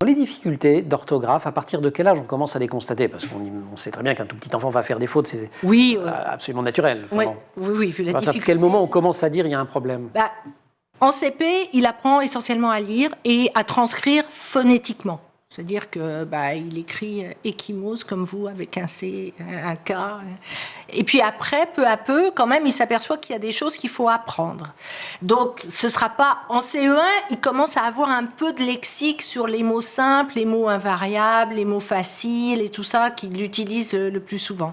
Les difficultés d'orthographe, à partir de quel âge on commence à les constater? Parce qu'on sait très bien qu'un tout petit enfant va faire des fautes, c'est absolument naturel. Oui, vu la difficulté. À quel moment on commence à dire qu'il y a un problème? En CP, il apprend essentiellement à lire et à transcrire phonétiquement. C'est-à-dire que il écrit échymose comme vous, avec un C, un K. Et puis après, peu à peu, quand même, il s'aperçoit qu'il y a des choses qu'il faut apprendre. Donc, ce ne sera pas... En CE1, il commence à avoir un peu de lexique sur les mots simples, les mots invariables, les mots faciles et tout ça qu'il utilise le plus souvent.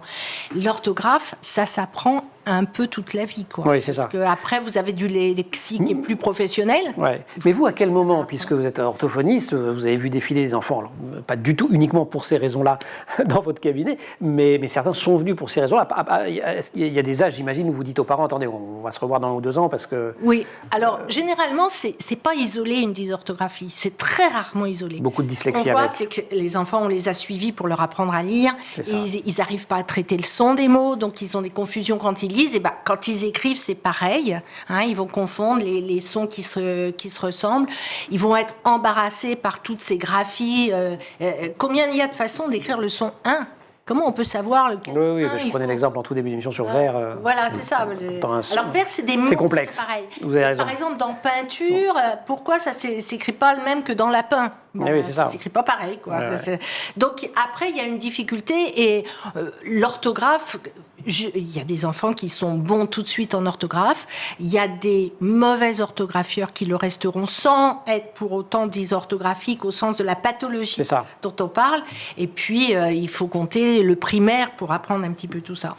L'orthographe, ça s'apprend un peu toute la vie, quoi. Oui, c'est ça. Parce qu'après, vous avez du lexique plus professionnel. Ouais. Mais vous, à quel moment, puisque vous êtes orthophoniste, vous avez vu défiler les enfants, alors, pas du tout uniquement pour ces raisons-là dans votre cabinet, mais certains sont venus pour ces raisons-là. Est-ce qu'il y a des âges, j'imagine, où vous dites aux parents, attendez, on va se revoir dans 1 ou 2 ans parce que... Oui, alors généralement, c'est pas isolé une dysorthographie, c'est très rarement isolé. Beaucoup de dyslexie. On voit, c'est que les enfants, on les a suivis pour leur apprendre à lire, ils n'arrivent pas à traiter le son des mots, donc ils ont des confusions quand ils lisent, et quand ils écrivent, c'est pareil, hein, ils vont confondre les sons qui se ressemblent, ils vont être embarrassés par toutes ces graphies. Combien il y a de façons d'écrire le son 1 ? Comment on peut savoir lequel? Oui, je prenais l'exemple en tout début d'émission sur vers. Voilà, c'est ça. Alors vers, c'est des mots. C'est complexe. Pareil. Vous avez raison. Par exemple, dans peinture, pourquoi ça s'écrit pas le même que dans lapin? Oui, c'est ça. Ça s'écrit pas pareil, quoi. Ouais. Donc après, il y a une difficulté et l'orthographe. Il y a des enfants qui sont bons tout de suite en orthographe. Il y a des mauvais orthographieurs qui le resteront sans être pour autant dysorthographiques au sens de la pathologie dont on parle. Et puis, il faut compter le primaire pour apprendre un petit peu tout ça.